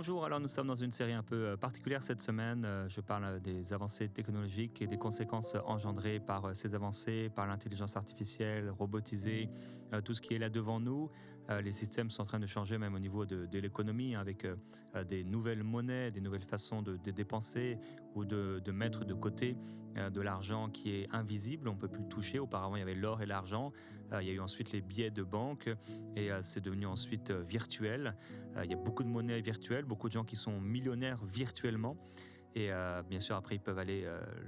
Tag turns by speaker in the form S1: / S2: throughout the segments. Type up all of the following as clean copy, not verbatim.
S1: Bonjour, alors nous sommes dans une série un peu particulière cette semaine. Je parle des avancées technologiques et des conséquences engendrées par ces avancées, par l'intelligence artificielle, robotisée, tout ce qui est là devant nous. Les systèmes sont en train de changer même au niveau de l'économie, avec des nouvelles monnaies, des nouvelles façons de dépenser ou de mettre de côté de l'argent qui est invisible, on ne peut plus le toucher. Auparavant, il y avait l'or et l'argent. Il y a eu ensuite les billets de banque et c'est devenu ensuite virtuel. Il y a beaucoup de monnaies virtuelles, beaucoup de gens qui sont millionnaires virtuellement. Et bien sûr, après, ils peuvent aller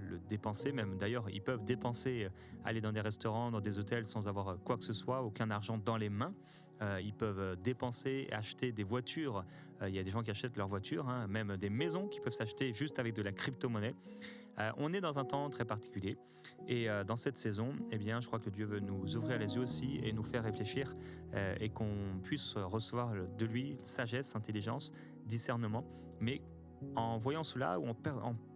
S1: le dépenser. Même d'ailleurs, ils peuvent dépenser, aller dans des restaurants, dans des hôtels sans avoir quoi que ce soit, aucun argent dans les mains. Ils peuvent dépenser, acheter des voitures. Il y a des gens qui achètent leurs voitures, même des maisons qui peuvent s'acheter juste avec de la crypto-monnaie. On est dans un temps très particulier. Et dans cette saison, eh bien, je crois que Dieu veut nous ouvrir les yeux aussi et nous faire réfléchir et qu'on puisse recevoir de lui sagesse, intelligence, discernement. Mais en voyant cela ou en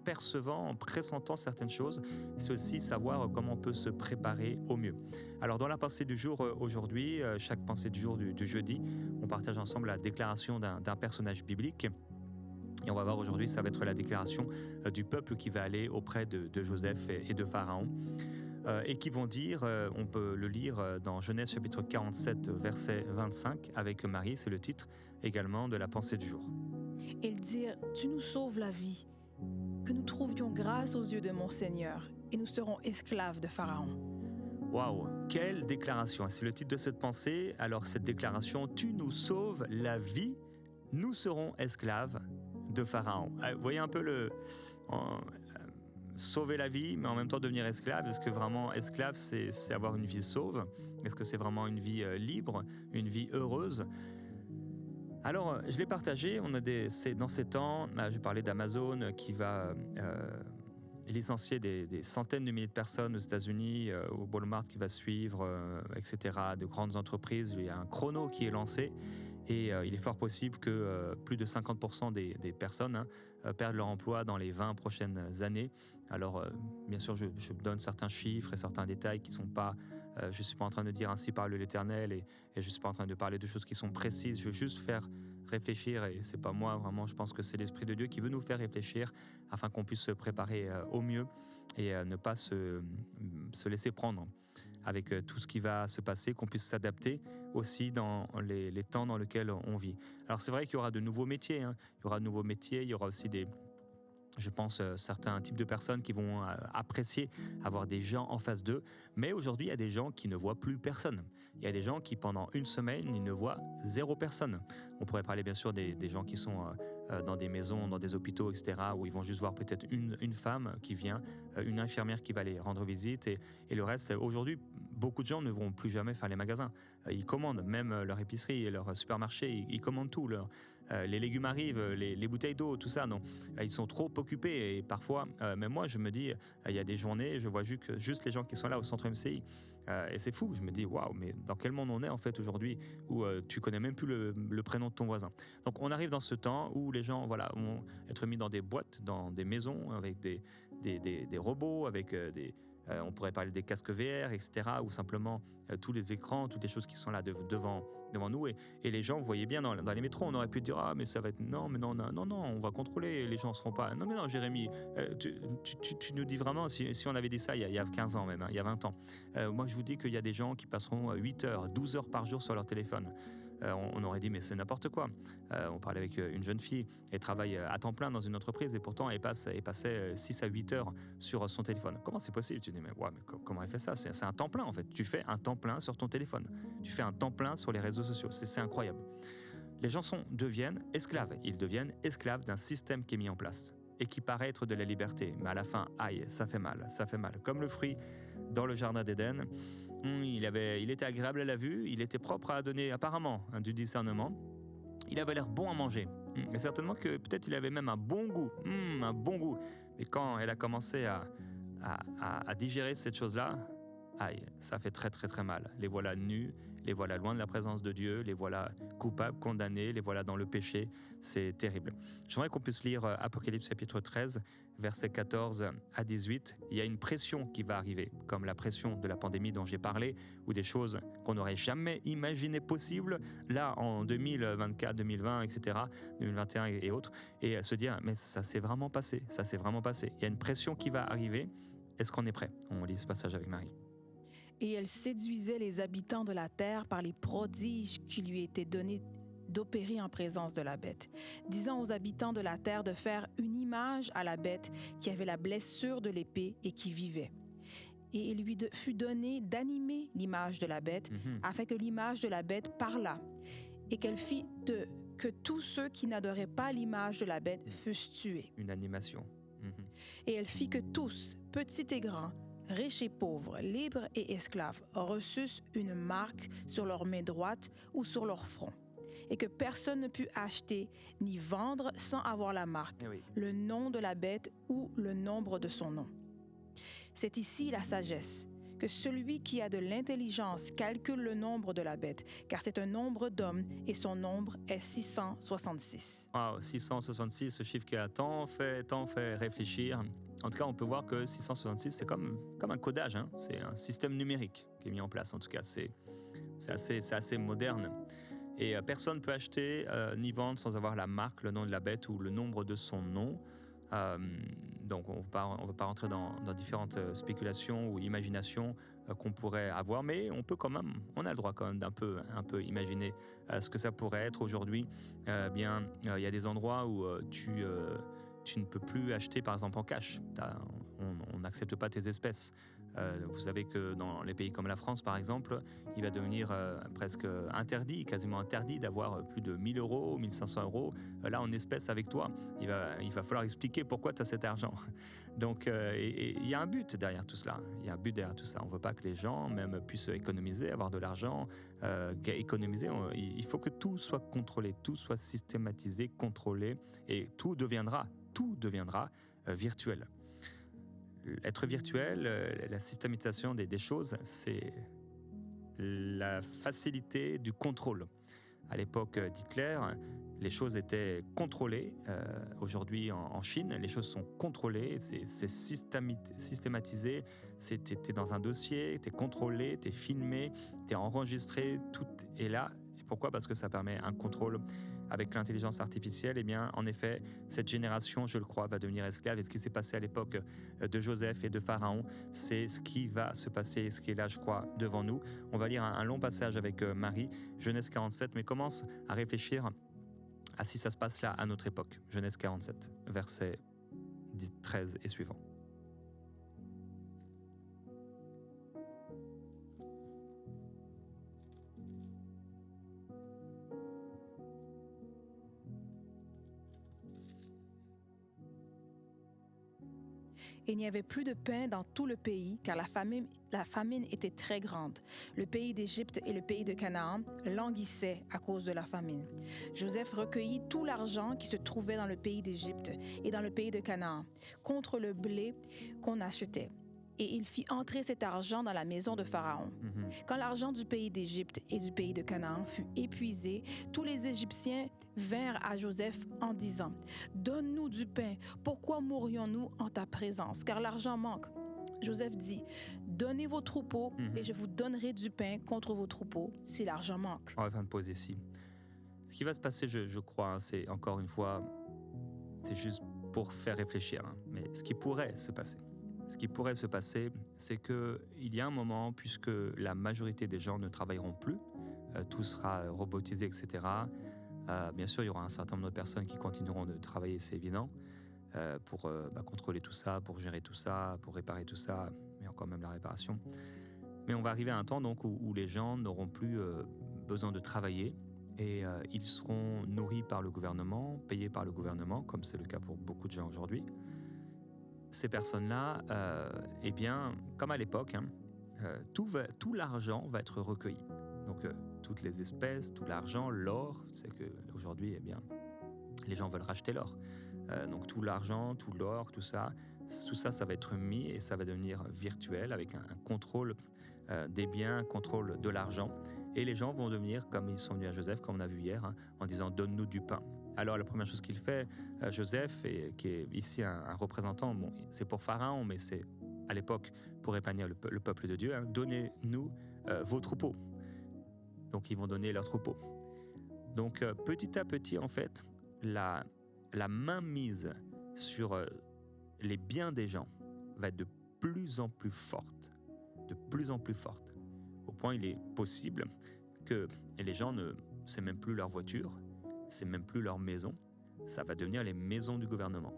S1: percevant, en pressentant certaines choses, c'est aussi savoir comment on peut se préparer au mieux. Alors dans la pensée du jour aujourd'hui, chaque pensée du jour du jeudi, on partage ensemble la déclaration d'un personnage biblique. Et on va voir aujourd'hui, ça va être la déclaration du peuple qui va aller auprès de Joseph et de Pharaon. Et qui vont dire, on peut le lire dans Genèse chapitre 47, verset 25, avec Marie, c'est le titre également de la pensée du jour.
S2: Ils dirent, tu nous sauves la vie, que nous trouvions grâce aux yeux de mon Seigneur, et nous serons esclaves de Pharaon.
S1: Waouh, quelle déclaration! C'est le titre de cette pensée. Alors cette déclaration, tu nous sauves la vie, nous serons esclaves de Pharaon. Vous voyez un peu sauver la vie, mais en même temps devenir esclave. Est-ce que vraiment esclave, c'est avoir une vie sauve? Est-ce que c'est vraiment une vie libre, une vie heureuse? Alors, je l'ai partagé, c'est dans ces temps, j'ai parlé d'Amazon qui va licencier des centaines de milliers de personnes aux États-Unis, au Walmart qui va suivre, etc., de grandes entreprises. Il y a un chrono qui est lancé et il est fort possible que plus de 50% des personnes perdent leur emploi dans les 20 prochaines années. Alors, bien sûr, je donne certains chiffres et certains détails qui ne sont pas... je ne suis pas en train de dire ainsi parle l'Éternel et je ne suis pas en train de parler de choses qui sont précises. Je veux juste faire réfléchir et c'est pas moi vraiment, je pense que c'est l'Esprit de Dieu qui veut nous faire réfléchir afin qu'on puisse se préparer au mieux et ne pas se laisser prendre avec tout ce qui va se passer, qu'on puisse s'adapter aussi dans les temps dans lesquels on vit. Alors c'est vrai qu'il y aura de nouveaux métiers, il y aura de nouveaux métiers, il y aura aussi je pense, certains types de personnes qui vont apprécier avoir des gens en face d'eux. Mais aujourd'hui, il y a des gens qui ne voient plus personne. Il y a des gens qui, pendant une semaine, ils ne voient zéro personne. On pourrait parler bien sûr des gens qui sont dans des maisons, dans des hôpitaux, etc., où ils vont juste voir peut-être une femme qui vient, une infirmière qui va les rendre visite et le reste. Aujourd'hui, beaucoup de gens ne vont plus jamais faire les magasins. Ils commandent même leur épicerie et leur supermarché, ils commandent tout. Les légumes arrivent, les bouteilles d'eau, tout ça. Non, ils sont trop occupés et parfois, même moi, je me dis, il y a des journées, je vois juste les gens qui sont là au centre MCI et c'est fou. Je me dis, waouh, mais dans quel monde on est en fait aujourd'hui où tu connais même plus le prénom de ton voisin. Donc on arrive dans ce temps où les gens vont être mis dans des boîtes, dans des maisons avec des robots, avec on pourrait parler des casques VR, etc., ou simplement tous les écrans, toutes les choses qui sont là devant nous. Et les gens, vous voyez bien, dans les métros, on aurait pu dire « Ah, mais ça va être... Non, on va contrôler, les gens ne seront pas... » Non, Jérémy, tu nous dis vraiment, si on avait dit ça il y a 15 ans même, il y a 20 ans. Moi, je vous dis qu'il y a des gens qui passeront 8 heures, 12 heures par jour sur leur téléphone. On aurait dit mais c'est n'importe quoi. On parlait avec une jeune fille, elle travaille à temps plein dans une entreprise et pourtant elle passait 6 à 8 heures sur son téléphone. Comment c'est possible? Tu dis mais comment elle fait ça? C'est un temps plein en fait. Tu fais un temps plein sur ton téléphone. Tu fais un temps plein sur les réseaux sociaux. C'est incroyable. Les gens deviennent esclaves. Ils deviennent esclaves d'un système qui est mis en place et qui paraît être de la liberté. Mais à la fin, aïe, ça fait mal. Comme le fruit dans le jardin d'Éden, il était agréable à la vue, il était propre à donner apparemment du discernement, il avait l'air bon à manger. Et certainement que peut-être il avait même un bon goût. Mais quand elle a commencé à digérer cette chose-là, aïe, ça fait très très très mal. Les voilà nus, les voilà loin de la présence de Dieu, les voilà coupables, condamnés, les voilà dans le péché. C'est terrible. J'aimerais qu'on puisse lire Apocalypse chapitre 13, versets 14 à 18. Il y a une pression qui va arriver, comme la pression de la pandémie dont j'ai parlé, ou des choses qu'on n'aurait jamais imaginé possibles, là en 2024, 2020, etc., 2021 et autres, et se dire, mais ça s'est vraiment passé, ça s'est vraiment passé. Il y a une pression qui va arriver. Est-ce qu'on est prêt? On lit ce passage avec Marie.
S2: Et elle séduisait les habitants de la terre par les prodiges qui lui étaient donnés d'opérer en présence de la bête, disant aux habitants de la terre de faire une image à la bête qui avait la blessure de l'épée et qui vivait. Et il lui fut donné d'animer l'image de la bête, afin que l'image de la bête parlât, et qu'elle fit que tous ceux qui n'adoraient pas l'image de la bête fussent tués.
S1: Une animation.
S2: Et elle fit que tous, petits et grands, riches et pauvres, libres et esclaves, reçussent une marque sur leur main droite ou sur leur front, et que personne ne put acheter ni vendre sans avoir la marque, le nom de la bête ou le nombre de son nom. C'est ici la sagesse, que celui qui a de l'intelligence calcule le nombre de la bête, car c'est un nombre d'hommes et son nombre est 666.
S1: Wow, 666, ce chiffre qui a tant fait réfléchir. En tout cas, on peut voir que 666, c'est comme un codage, hein. C'est un système numérique qui est mis en place. En tout cas, c'est assez moderne. Et personne ne peut acheter ni vendre sans avoir la marque, le nom de la bête ou le nombre de son nom. Donc on ne va pas rentrer dans différentes spéculations ou imaginations qu'on pourrait avoir, mais on peut quand même, on a le droit quand même d'un peu, un peu imaginer ce que ça pourrait être aujourd'hui. Il y a des endroits où tu ne peux plus acheter par exemple en cash. On n'accepte pas tes espèces. Vous savez que dans les pays comme la France, par exemple, il va devenir presque interdit, quasiment interdit d'avoir plus de 1 000 euros, 1 500 euros là en espèces avec toi. Il va falloir expliquer pourquoi tu as cet argent. Donc il y a un but derrière tout cela. Il y a un but derrière tout ça. On ne veut pas que les gens même puissent économiser, avoir de l'argent. Économiser, il faut que tout soit contrôlé, tout soit systématisé, contrôlé, et tout deviendra virtuel. Être virtuel, la systématisation des choses, c'est la facilité du contrôle. À l'époque d'Hitler, les choses étaient contrôlées. Aujourd'hui, en Chine, les choses sont contrôlées, c'est systématisé. T'es dans un dossier, t'es contrôlé, t'es filmé, t'es enregistré, tout est là. Et pourquoi? Parce que ça permet un contrôle. Avec l'intelligence artificielle, eh bien, en effet, cette génération, je le crois, va devenir esclave. Et ce qui s'est passé à l'époque de Joseph et de Pharaon, c'est ce qui va se passer, ce qui est là, je crois, devant nous. On va lire un long passage avec Marie, Genèse 47, mais commence à réfléchir à si ça se passe là à notre époque. Genèse 47, versets 13 et suivants.
S2: Il n'y avait plus de pain dans tout le pays, car la famine était très grande. Le pays d'Égypte et le pays de Canaan languissaient à cause de la famine. Joseph recueillit tout l'argent qui se trouvait dans le pays d'Égypte et dans le pays de Canaan, contre le blé qu'on achetait. Et il fit entrer cet argent dans la maison de Pharaon. Quand l'argent du pays d'Égypte et du pays de Canaan fut épuisé, tous les Égyptiens vinrent à Joseph en disant « Donne-nous du pain, pourquoi mourrions-nous en ta présence? Car l'argent manque. » Joseph dit « Donnez vos troupeaux et je vous donnerai du pain contre vos troupeaux si l'argent manque. »
S1: On va faire une pause ici. Ce qui va se passer, je crois, c'est encore une fois, c'est juste pour faire réfléchir, mais ce qui pourrait se passer. Ce qui pourrait se passer, c'est qu'il y a un moment, puisque la majorité des gens ne travailleront plus, tout sera robotisé, etc. Bien sûr, il y aura un certain nombre de personnes qui continueront de travailler, c'est évident, pour contrôler tout ça, pour gérer tout ça, pour réparer tout ça, mais encore même la réparation. Mais on va arriver à un temps donc, où les gens n'auront plus besoin de travailler et ils seront nourris par le gouvernement, payés par le gouvernement, comme c'est le cas pour beaucoup de gens aujourd'hui. Ces personnes-là, eh bien, comme à l'époque, tout l'argent va être recueilli. Donc, toutes les espèces, tout l'argent, l'or, c'est qu'aujourd'hui, eh bien, les gens veulent racheter l'or. Donc, tout l'argent, tout l'or, tout ça, tout ça, ça va être mis et ça va devenir virtuel avec un contrôle des biens, un contrôle de l'argent. Et les gens vont devenir, comme ils sont venus à Joseph, comme on a vu hier, en disant « donne-nous du pain ». Alors la première chose qu'il fait, Joseph, qui est ici un représentant, bon, c'est pour Pharaon, mais c'est à l'époque pour épargner le peuple de Dieu, donnez-nous vos troupeaux. Donc ils vont donner leurs troupeaux. Donc petit à petit, en fait, la mainmise sur les biens des gens va être de plus en plus forte, de plus en plus forte. Au point, il est possible que les gens c'est même plus leur voiture, c'est même plus leur maison, ça va devenir les maisons du gouvernement.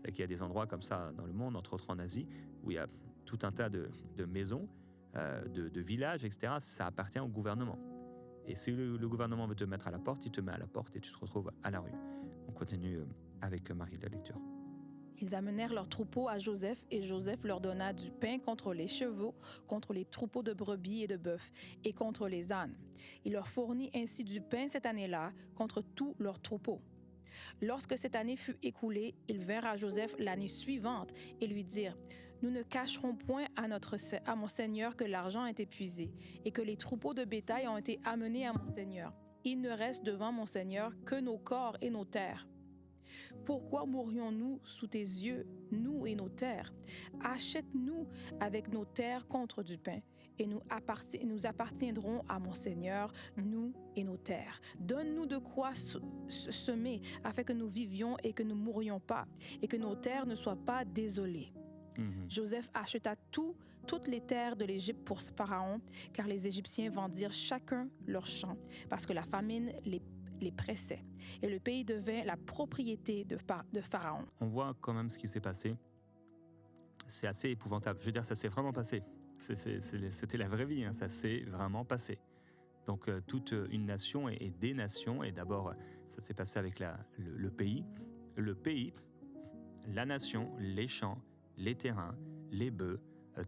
S1: C'est qu'il y a des endroits comme ça dans le monde, entre autres en Asie, où il y a tout un tas de maisons, de villages, etc. Ça appartient au gouvernement. Et si le gouvernement veut te mettre à la porte, il te met à la porte et tu te retrouves à la rue. On continue avec Marie la lecture.
S2: Ils amenèrent leurs troupeaux à Joseph, et Joseph leur donna du pain contre les chevaux, contre les troupeaux de brebis et de bœufs, et contre les ânes. Il leur fournit ainsi du pain cette année-là contre tous leurs troupeaux. Lorsque cette année fut écoulée, ils vinrent à Joseph l'année suivante et lui dirent « Nous ne cacherons point à mon Seigneur que l'argent est épuisé et que les troupeaux de bétail ont été amenés à mon Seigneur. Il ne reste devant mon Seigneur que nos corps et nos terres. Pourquoi mourrions-nous sous tes yeux, nous et nos terres? Achète-nous avec nos terres contre du pain, et nous appartiendrons à mon Seigneur, nous et nos terres. Donne-nous de quoi semer, afin que nous vivions et que nous mourions pas, et que nos terres ne soient pas désolées. » Joseph acheta toutes les terres de l'Égypte pour Pharaon, car les Égyptiens vendirent chacun leur champ, parce que la famine les pressait. Et le pays devint la propriété de Pharaon.
S1: On voit quand même ce qui s'est passé. C'est assez épouvantable. Je veux dire, ça s'est vraiment passé. C'était la vraie vie, ça s'est vraiment passé. Donc toute une nation et des nations, et d'abord ça s'est passé avec le pays, la nation, les champs, les terrains, les bœufs,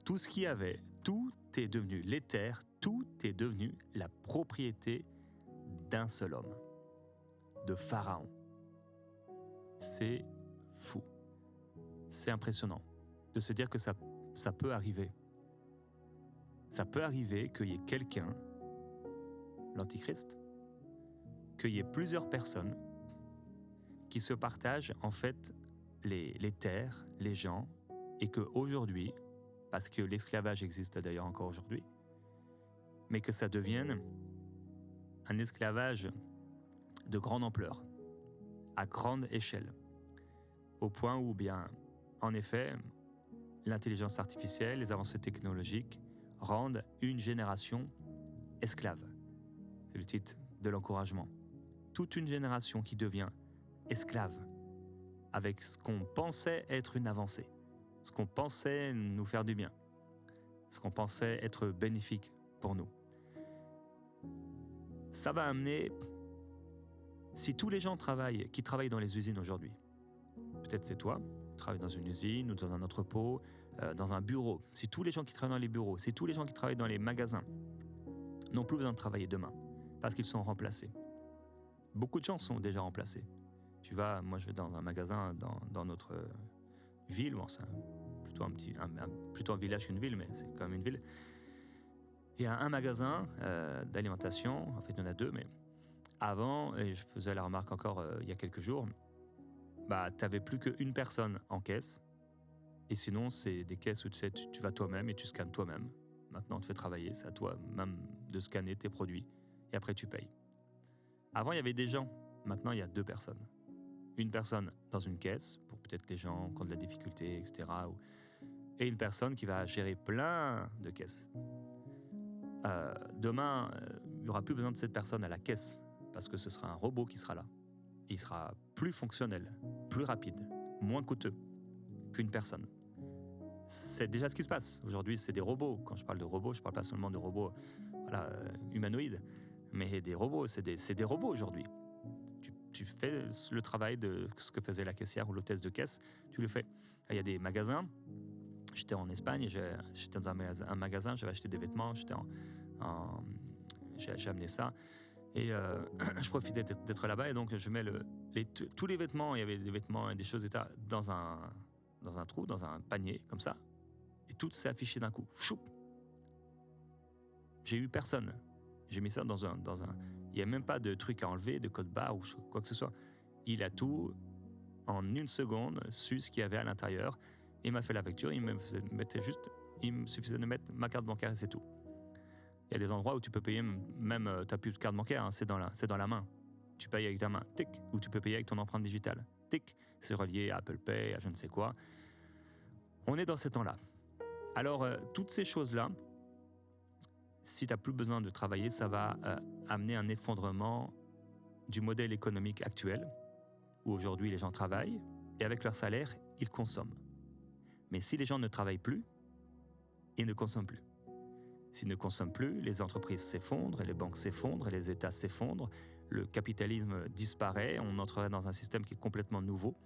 S1: tout ce qu'il y avait, tout est devenu, les terres, tout est devenu la propriété d'un seul homme, de Pharaon. C'est fou. C'est impressionnant de se dire que ça peut arriver. Ça peut arriver qu'il y ait quelqu'un, l'Antichrist, qu'il y ait plusieurs personnes qui se partagent en fait les terres, les gens, et qu'aujourd'hui, parce que l'esclavage existe d'ailleurs encore aujourd'hui, mais que ça devienne un esclavage de grande ampleur, à grande échelle, au point où, bien, en effet, l'intelligence artificielle, les avancées technologiques rendent une génération esclave. C'est le titre de l'encouragement. Toute une génération qui devient esclave, avec ce qu'on pensait être une avancée, ce qu'on pensait nous faire du bien, ce qu'on pensait être bénéfique pour nous. Ça va amener, si tous les gens qui travaillent dans les usines aujourd'hui, peut-être c'est toi, tu travailles dans une usine ou dans un entrepôt, dans un bureau, si tous les gens qui travaillent dans les bureaux, si tous les gens qui travaillent dans les magasins n'ont plus besoin de travailler demain, parce qu'ils sont remplacés. Beaucoup de gens sont déjà remplacés. Moi je vais dans un magasin dans notre ville, bon, c'est plutôt un village qu'une ville, mais c'est quand même une ville. Il y a un magasin d'alimentation, en fait il y en a deux, mais avant, et je faisais la remarque encore il y a quelques jours, tu n'avais plus qu'une personne en caisse, et sinon c'est des caisses où tu vas toi-même et tu scannes toi-même. Maintenant on te fait travailler, c'est à toi même de scanner tes produits, et après tu payes. Avant il y avait des gens, maintenant il y a deux personnes. Une personne dans une caisse, pour peut-être les gens qui ont de la difficulté, etc. Et une personne qui va gérer plein de caisses. Demain, il n'y aura plus besoin de cette personne à la caisse, parce que ce sera un robot qui sera là. Il sera plus fonctionnel, plus rapide, moins coûteux qu'une personne. C'est déjà ce qui se passe. Aujourd'hui, c'est des robots. Quand je parle de robots, je ne parle pas seulement de robots humanoïdes, mais des robots. C'est des robots aujourd'hui. Tu fais le travail de ce que faisait la caissière ou l'hôtesse de caisse, tu le fais. Il y a des magasins. J'étais en Espagne, j'étais dans un magasin, j'avais acheté des vêtements, j'ai amené ça. Et je profitais d'être là-bas, et donc je mets tous les vêtements, il y avait des vêtements et des choses dans dans un trou, dans un panier, comme ça, et tout s'est affiché d'un coup. Choup. J'ai eu personne. J'ai mis ça dans un... Il n'y a même pas de truc à enlever, de code barre ou quoi que ce soit. Il a tout, en une seconde, su ce qu'il y avait à l'intérieur. Il m'a fait la facture, il me suffisait de mettre ma carte bancaire et c'est tout. Il y a des endroits où tu peux payer, même tu n'as plus de carte bancaire, hein, c'est dans la main. Tu payes avec ta main, tic, ou tu peux payer avec ton empreinte digitale, tic. C'est relié à Apple Pay, à je ne sais quoi. On est dans ces temps-là. Alors, toutes ces choses-là, si tu n'as plus besoin de travailler, ça va amener un effondrement du modèle économique actuel, où aujourd'hui les gens travaillent, et avec leur salaire, ils consomment. Mais si les gens ne travaillent plus, ils ne consomment plus. S'ils ne consomment plus, les entreprises s'effondrent, les banques s'effondrent, les États s'effondrent, le capitalisme disparaît, on entrerait dans un système qui est complètement nouveau.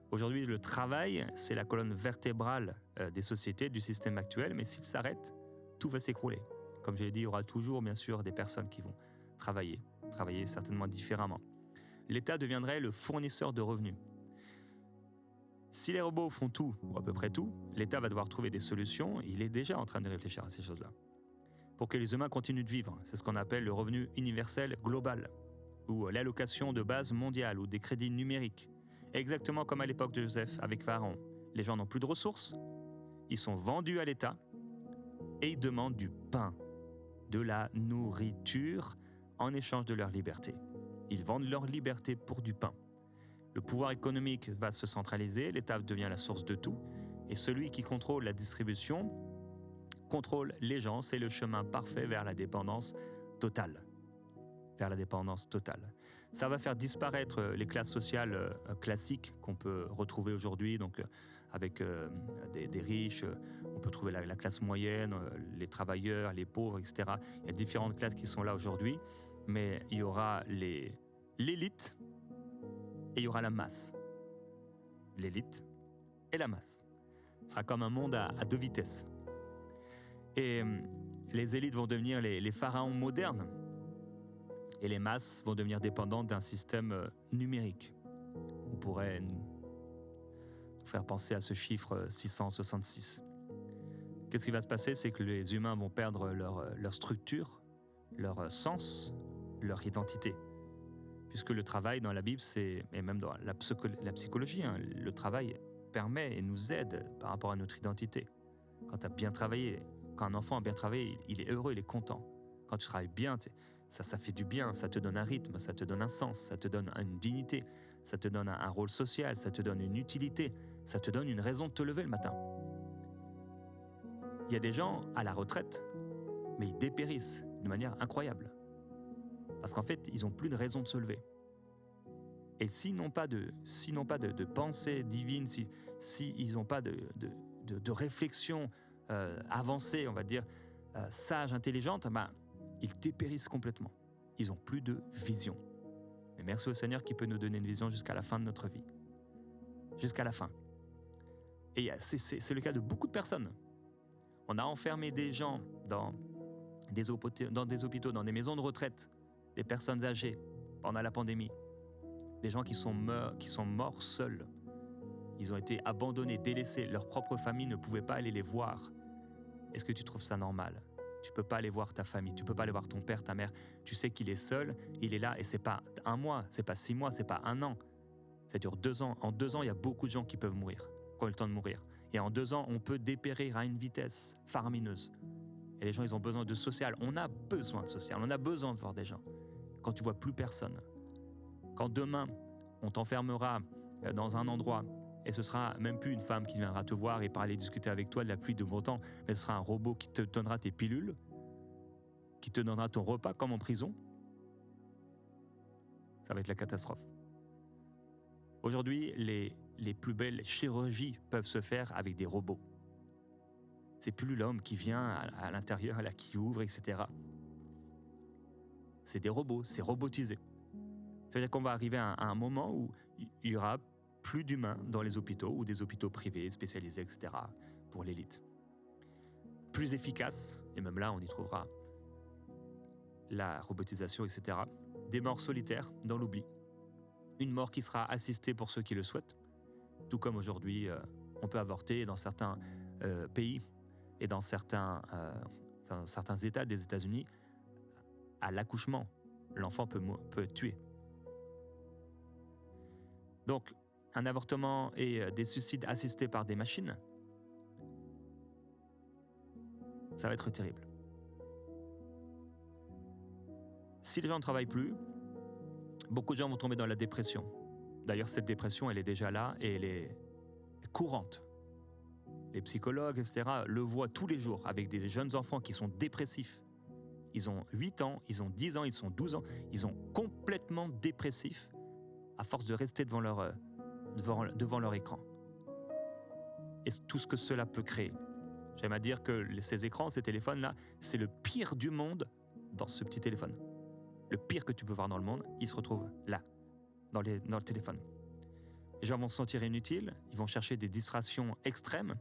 S1: Aujourd'hui, le travail, c'est la colonne vertébrale des sociétés, du système actuel, mais s'il s'arrête, tout va s'écrouler. Comme je l'ai dit, il y aura toujours, bien sûr, des personnes qui vont travailler certainement différemment. L'État deviendrait le fournisseur de revenus. Si les robots font tout, ou à peu près tout, l'État va devoir trouver des solutions, il est déjà en train de réfléchir à ces choses-là, pour que les humains continuent de vivre. C'est ce qu'on appelle le revenu universel global, ou l'allocation de base mondiale, ou des crédits numériques. Exactement comme à l'époque de Joseph avec Pharaon. Les gens n'ont plus de ressources, ils sont vendus à l'État, et ils demandent du pain, de la nourriture, en échange de leur liberté. Ils vendent leur liberté pour du pain. Le pouvoir économique va se centraliser, l'État devient la source de tout, et celui qui contrôle la distribution contrôle les gens. C'est le chemin parfait vers la dépendance totale. Ça va faire disparaître les classes sociales classiques qu'on peut retrouver aujourd'hui, donc avec des riches, on peut trouver la classe moyenne, les travailleurs, les pauvres, etc. Il y a différentes classes qui sont là aujourd'hui, mais il y aura l'élite et il y aura la masse. L'élite et la masse. Ce sera comme un monde à deux vitesses. Et les élites vont devenir les pharaons modernes, et les masses vont devenir dépendantes d'un système numérique. On pourrait nous faire penser à ce chiffre 666. Qu'est-ce qui va se passer? C'est que les humains vont perdre leur structure, leur sens, leur identité. Puisque le travail dans la Bible, et même dans la psychologie, hein, le travail permet et nous aide par rapport à notre identité. Quand tu as bien travaillé, quand un enfant a bien travaillé, il est heureux, il est content. Quand tu travailles bien, ça fait du bien, ça te donne un rythme, ça te donne un sens, ça te donne une dignité, ça te donne un rôle social, ça te donne une utilité, ça te donne une raison de te lever le matin. Il y a des gens à la retraite, mais ils dépérissent de manière incroyable. Parce qu'en fait, ils n'ont plus de raison de se lever. Et s'ils n'ont pas de pensée divine, s'ils n'ont pas de réflexion avancée, on va dire, sage, intelligente, ils dépérissent complètement. Ils n'ont plus de vision. Mais merci au Seigneur qui peut nous donner une vision jusqu'à la fin de notre vie. Jusqu'à la fin. Et c'est le cas de beaucoup de personnes. On a enfermé des gens dans des hôpitaux, dans des maisons de retraite, des personnes âgées pendant la pandémie, des gens qui sont morts seuls. Ils ont été abandonnés, délaissés. Leur propre famille ne pouvait pas aller les voir. Est-ce que tu trouves ça normal? Tu ne peux pas aller voir ta famille, tu ne peux pas aller voir ton père, ta mère. Tu sais qu'il est seul, il est là, et ce n'est pas 1 mois, ce n'est pas 6 mois, ce n'est pas 1 an. Ça dure 2 ans. En 2 ans, il y a beaucoup de gens qui peuvent mourir, qui ont eu le temps de mourir. Et en 2 ans, on peut dépérir à une vitesse faramineuse. Et les gens, ils ont besoin de social. On a besoin de social, on a besoin de voir des gens. Quand tu ne vois plus personne, quand demain, on t'enfermera dans un endroit, et ce sera même plus une femme qui viendra te voir et parler, discuter avec toi de la pluie, de beau temps, mais ce sera un robot qui te donnera tes pilules, qui te donnera ton repas comme en prison. Ça va être la catastrophe. Aujourd'hui, les plus belles chirurgies peuvent se faire avec des robots. C'est plus l'homme qui vient à l'intérieur, là, qui ouvre, etc. C'est des robots, c'est robotisé. C'est-à-dire qu'on va arriver à un moment où il y aura plus d'humains dans les hôpitaux ou des hôpitaux privés, spécialisés, etc. pour l'élite. Plus efficace, et même là on y trouvera la robotisation, etc. Des morts solitaires dans l'oubli. Une mort qui sera assistée pour ceux qui le souhaitent, tout comme aujourd'hui On peut avorter dans certains pays et dans certains États des États-Unis à l'accouchement. L'enfant peut être tué. Donc, un avortement et des suicides assistés par des machines, ça va être terrible. Si les gens ne travaillent plus, beaucoup de gens vont tomber dans la dépression. D'ailleurs, cette dépression, elle est déjà là et elle est courante. Les psychologues, etc., le voient tous les jours avec des jeunes enfants qui sont dépressifs. Ils ont 8 ans, ils ont 10 ans, ils ont 12 ans. Ils sont complètement dépressifs à force de rester devant leur écran. Et tout ce que cela peut créer. J'aime à dire que ces écrans, ces téléphones-là, c'est le pire du monde dans ce petit téléphone. Le pire que tu peux voir dans le monde, il se retrouve là, dans le téléphone. Les gens vont se sentir inutiles, ils vont chercher des distractions extrêmes.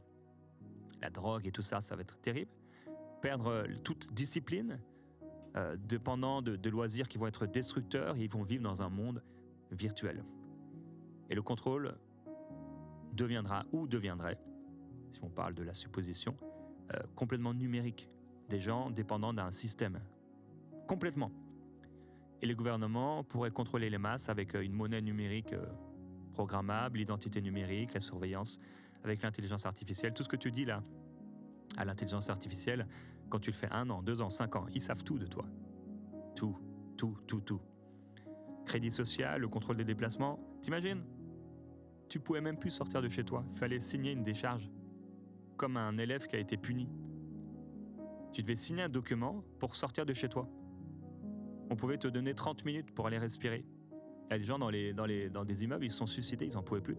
S1: La drogue et tout ça, ça va être terrible. Perdre toute discipline, dépendant de loisirs qui vont être destructeurs, et ils vont vivre dans un monde virtuel. Et le contrôle deviendrait, si on parle de la supposition, complètement numérique. Des gens dépendants d'un système. Complètement. Et les gouvernements pourraient contrôler les masses avec une monnaie numérique programmable, l'identité numérique, la surveillance, avec l'intelligence artificielle. Tout ce que tu dis là, à l'intelligence artificielle, quand tu le fais 1 an, 2 ans, 5 ans, ils savent tout de toi. Tout. Crédit social, le contrôle des déplacements. T'imagines ? Tu pouvais même plus sortir de chez toi. Il fallait signer une décharge, comme un élève qui a été puni. Tu devais signer un document pour sortir de chez toi. On pouvait te donner 30 minutes pour aller respirer. Il y a des gens dans des immeubles, ils se sont suicidés, ils n'en pouvaient plus.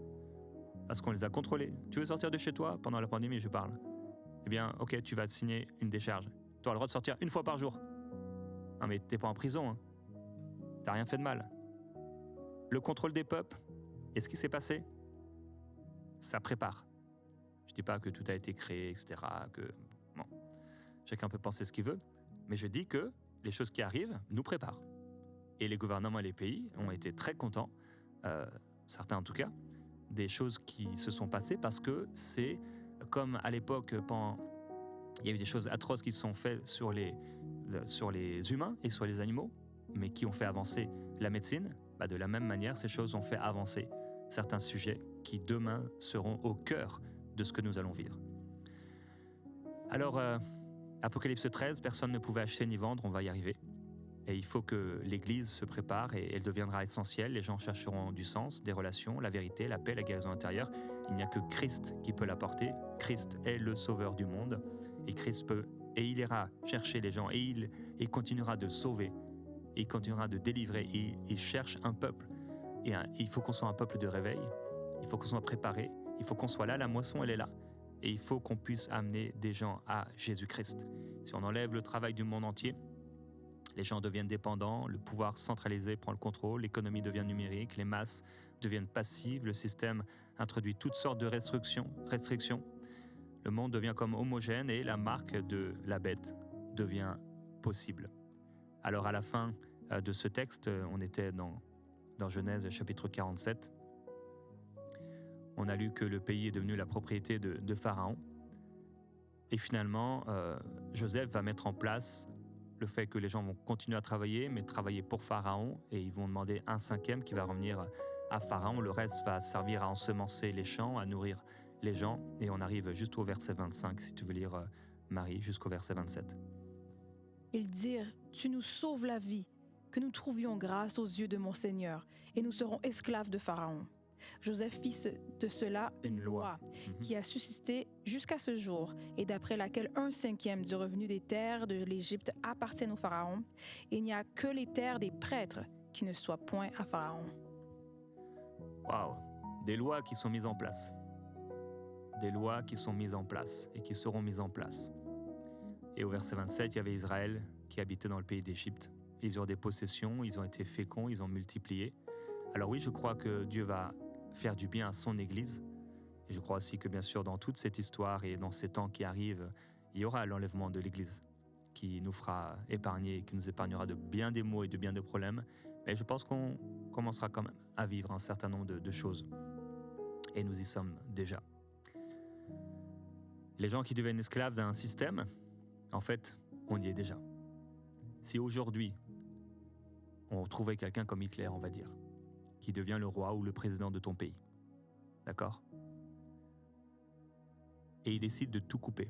S1: Parce qu'on les a contrôlés. Tu veux sortir de chez toi pendant la pandémie, je parle. Eh bien, ok, tu vas te signer une décharge. Tu as le droit de sortir 1 fois par jour. Non mais t'es pas en prison, hein. T'as rien fait de mal. Le contrôle des peuples, et ce qui s'est passé, ça prépare. Je dis pas que tout a été créé, etc. Bon, chacun peut penser ce qu'il veut, mais je dis que les choses qui arrivent nous préparent. Et les gouvernements et les pays ont été très contents, certains en tout cas, des choses qui se sont passées parce que c'est comme à l'époque, il y a eu des choses atroces qui se sont faites sur les humains et sur les animaux, mais qui ont fait avancer la médecine. De la même manière, ces choses ont fait avancer certains sujets qui demain seront au cœur de ce que nous allons vivre. Alors, Apocalypse 13, personne ne pouvait acheter ni vendre, on va y arriver. Et il faut que l'Église se prépare et elle deviendra essentielle. Les gens chercheront du sens, des relations, la vérité, la paix, la guérison intérieure. Il n'y a que Christ qui peut l'apporter. Christ est le sauveur du monde et Christ peut, et il ira chercher les gens et il continuera de sauver, et il continuera de délivrer. Et il cherche un peuple. Et il faut qu'on soit un peuple de réveil. Il faut qu'on soit préparé. Il faut qu'on soit là. La moisson, elle est là. Et il faut qu'on puisse amener des gens à Jésus-Christ. Si on enlève le travail du monde entier, les gens deviennent dépendants, le pouvoir centralisé prend le contrôle, l'économie devient numérique, les masses deviennent passives, le système introduit toutes sortes de restrictions. Le monde devient comme homogène et la marque de la bête devient possible. Alors à la fin de ce texte, on était dans Genèse chapitre 47. On a lu que le pays est devenu la propriété de Pharaon. Et finalement, Joseph va mettre en place le fait que les gens vont continuer à travailler, mais travailler pour Pharaon, et ils vont demander 1/5 qui va revenir à Pharaon. Le reste va servir à ensemencer les champs, à nourrir les gens, et on arrive juste au verset 25, si tu veux lire Marie, jusqu'au verset 27.
S2: Ils dirent, « Tu nous sauves la vie, que nous trouvions grâce aux yeux de mon Seigneur, et nous serons esclaves de Pharaon. » Joseph fit de cela une loi qui a subsisté jusqu'à ce jour et d'après laquelle 1/5 du revenu des terres de l'Égypte appartiennent au Pharaon. Il n'y a que les terres des prêtres qui ne soient point à Pharaon.
S1: Waouh! Des lois qui sont mises en place. Des lois qui sont mises en place et qui seront mises en place. Et au verset 27, il y avait Israël qui habitait dans le pays d'Égypte. Ils eurent des possessions, ils ont été féconds, ils ont multiplié. Alors oui, je crois que Dieu va faire du bien à son Église. Et je crois aussi que bien sûr dans toute cette histoire et dans ces temps qui arrivent, il y aura l'enlèvement de l'Église qui nous fera épargner, qui nous épargnera de bien des maux et de bien des problèmes. Mais je pense qu'on commencera quand même à vivre un certain nombre de choses. Et nous y sommes déjà. Les gens qui deviennent esclaves d'un système, en fait, on y est déjà. Si aujourd'hui, on trouvait quelqu'un comme Hitler, on va dire, qui devient le roi ou le président de ton pays, d'accord ? Et il décide de tout couper.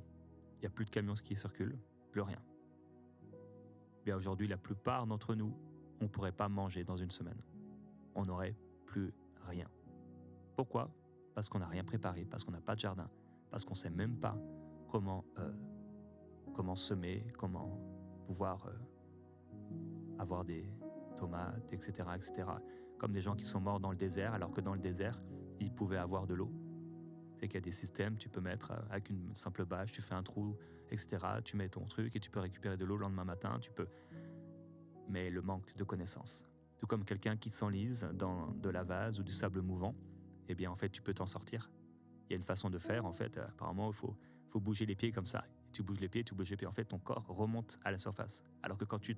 S1: Il n'y a plus de camions qui circulent, plus rien. Bien aujourd'hui, la plupart d'entre nous, on ne pourrait pas manger dans une semaine. On n'aurait plus rien. Pourquoi ? Parce qu'on n'a rien préparé, parce qu'on n'a pas de jardin, parce qu'on ne sait même pas comment semer, comment pouvoir avoir des tomates, etc., etc. Comme des gens qui sont morts dans le désert, alors que dans le désert, ils pouvaient avoir de l'eau. C'est qu'il y a des systèmes, tu peux mettre avec une simple bâche, tu fais un trou, etc. Tu mets ton truc et tu peux récupérer de l'eau le lendemain matin, tu peux. Mais le manque de connaissances. Tout comme quelqu'un qui s'enlise dans de la vase ou du sable mouvant, eh bien en fait tu peux t'en sortir. Il y a une façon de faire, en fait, apparemment il faut bouger les pieds comme ça. Tu bouges les pieds, en fait ton corps remonte à la surface. Alors que quand tu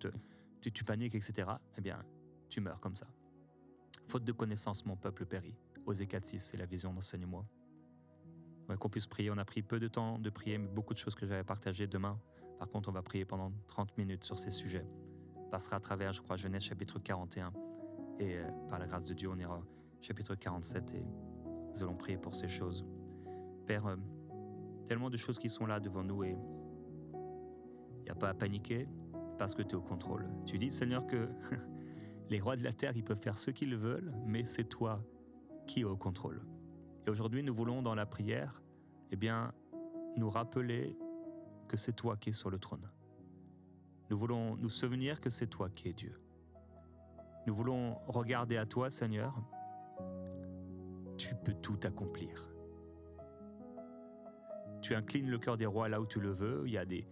S1: paniques, etc., eh bien tu meurs comme ça. Faute de connaissances, mon peuple périt. Osée 4:6, c'est la vision d'enseigne-moi. Ouais, qu'on puisse prier, on a pris peu de temps de prier, mais beaucoup de choses que j'avais partagées demain. Par contre, on va prier pendant 30 minutes sur ces sujets. On passera à travers, je crois, Genèse chapitre 41. Et par la grâce de Dieu, on ira au chapitre 47 et nous allons prier pour ces choses. Père, tellement de choses qui sont là devant nous et il n'y a pas à paniquer parce que tu es au contrôle. Tu dis, Seigneur, que les rois de la terre, ils peuvent faire ce qu'ils veulent, mais c'est toi qui es au contrôle. Et aujourd'hui, nous voulons, dans la prière, eh bien, nous rappeler que c'est toi qui es sur le trône. Nous voulons nous souvenir que c'est toi qui es Dieu. Nous voulons regarder à toi, Seigneur. Tu peux tout accomplir. Tu inclines le cœur des rois là où tu le veux. Il y a des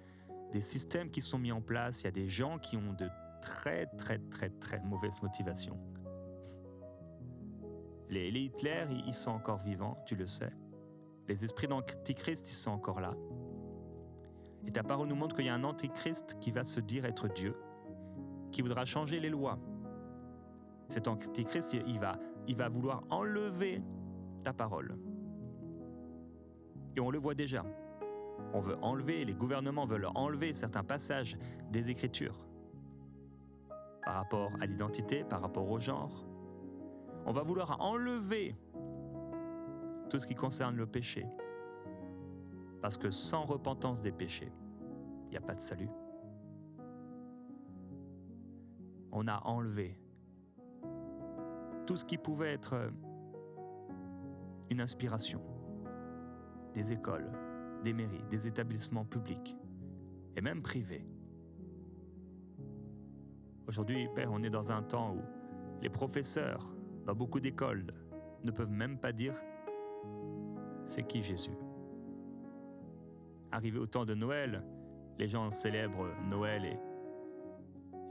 S1: systèmes qui sont mis en place. Il y a des gens qui ont de très, très, très, très mauvaises motivations. Les Hitler, ils sont encore vivants, tu le sais. Les esprits d'antichrist, ils sont encore là. Et ta parole nous montre qu'il y a un antichrist qui va se dire être Dieu, qui voudra changer les lois. Cet antichrist, il va vouloir enlever ta parole. Et on le voit déjà. On veut enlever, les gouvernements veulent enlever certains passages des Écritures par rapport à l'identité, par rapport au genre. On va vouloir enlever tout ce qui concerne le péché. Parce que sans repentance des péchés, il n'y a pas de salut. On a enlevé tout ce qui pouvait être une inspiration des écoles, des mairies, des établissements publics et même privés. Aujourd'hui, Père, on est dans un temps où les professeurs dans beaucoup d'écoles ne peuvent même pas dire c'est qui Jésus. Arrivé au temps de Noël, les gens célèbrent Noël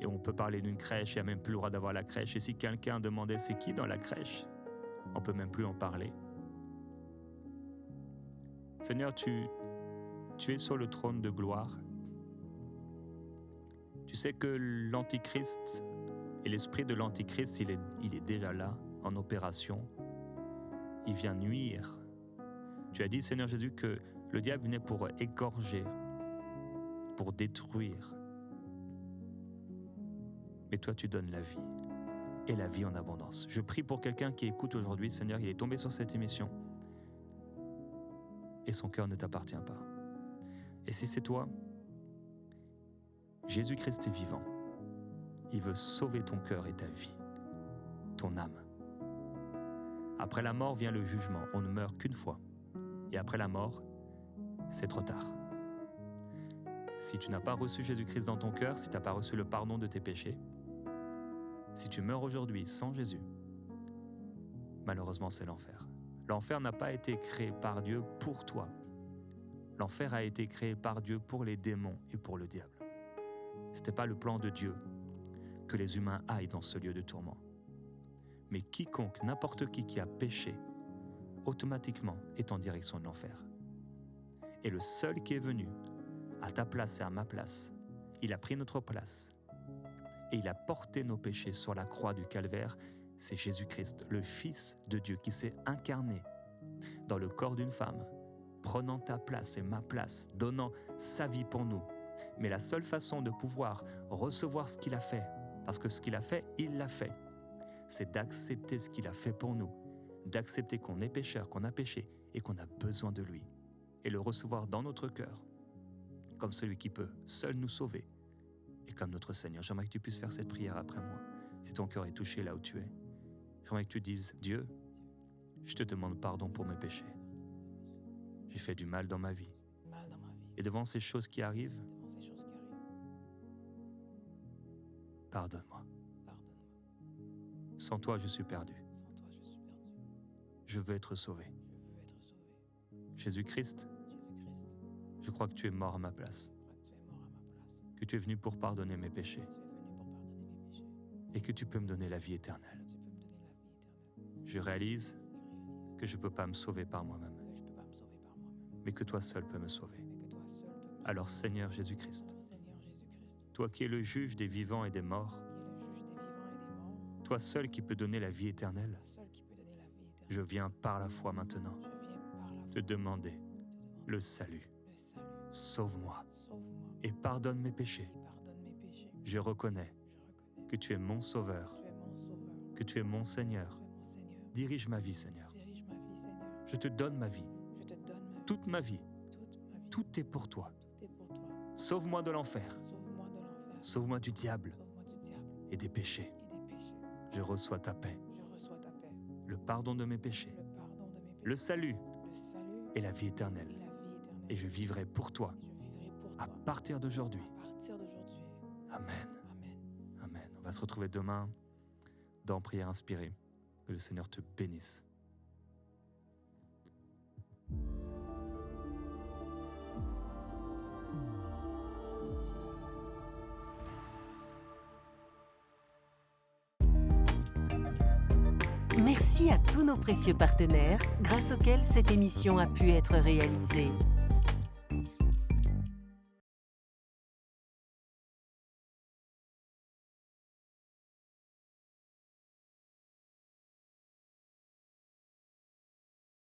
S1: et on peut parler d'une crèche, il n'y a même plus le droit d'avoir la crèche. Et si quelqu'un demandait c'est qui dans la crèche, on ne peut même plus en parler. Seigneur, tu es sur le trône de gloire. Tu sais que l'Antichrist et l'esprit de l'Antichrist, il est déjà là, en opération. Il vient nuire. Tu as dit, Seigneur Jésus, que le diable venait pour égorger, pour détruire. Mais toi, tu donnes la vie, et la vie en abondance. Je prie pour quelqu'un qui écoute aujourd'hui, Seigneur, il est tombé sur cette émission, et son cœur ne t'appartient pas. Et si c'est toi, Jésus-Christ est vivant. Il veut sauver ton cœur et ta vie, ton âme. Après la mort vient le jugement. On ne meurt qu'une fois. Et après la mort, c'est trop tard. Si tu n'as pas reçu Jésus-Christ dans ton cœur, si tu n'as pas reçu le pardon de tes péchés, si tu meurs aujourd'hui sans Jésus, malheureusement c'est l'enfer. L'enfer n'a pas été créé par Dieu pour toi. L'enfer a été créé par Dieu pour les démons et pour le diable. Ce n'était pas le plan de Dieu que les humains aillent dans ce lieu de tourment. Mais quiconque, n'importe qui a péché, automatiquement est en direction de l'enfer. Et le seul qui est venu à ta place et à ma place, il a pris notre place et il a porté nos péchés sur la croix du calvaire, c'est Jésus-Christ, le Fils de Dieu qui s'est incarné dans le corps d'une femme, prenant ta place et ma place, donnant sa vie pour nous. Mais la seule façon de pouvoir recevoir ce qu'il a fait, parce que ce qu'il a fait, il l'a fait, c'est d'accepter ce qu'il a fait pour nous, d'accepter qu'on est pécheur, qu'on a péché et qu'on a besoin de lui, et le recevoir dans notre cœur, comme celui qui peut seul nous sauver, et comme notre Seigneur. J'aimerais que tu puisses faire cette prière après moi, si ton cœur est touché là où tu es. J'aimerais que tu dises, Dieu, je te demande pardon pour mes péchés. J'ai fait du mal dans ma vie. Et devant ces choses qui arrivent, pardonne-moi. Sans toi, je suis perdu. Je veux être sauvé. Jésus-Christ, je crois que tu es mort à ma place. Que tu es venu pour pardonner mes péchés. Et que tu peux me donner la vie éternelle. Je réalise que je ne peux pas me sauver par moi-même, mais que toi seul peux me sauver. Alors Seigneur Jésus-Christ, toi qui es le juge des vivants et des morts, toi seul qui peux donner la vie éternelle, je viens par la foi maintenant te demander le salut. Sauve-moi et pardonne mes péchés. Je reconnais que tu es mon sauveur, que tu es mon Seigneur. Dirige ma vie, Seigneur. Je te donne ma vie, toute ma vie. Tout est pour toi. Sauve-moi de l'enfer. Sauve-moi du diable et des péchés. Je reçois ta paix, le pardon de mes péchés, le salut et la vie éternelle. Et je vivrai pour toi à partir d'aujourd'hui. Amen. Amen. On va se retrouver demain dans Prière inspirée. Que le Seigneur te bénisse.
S3: Merci à tous nos précieux partenaires, grâce auxquels cette émission a pu être réalisée.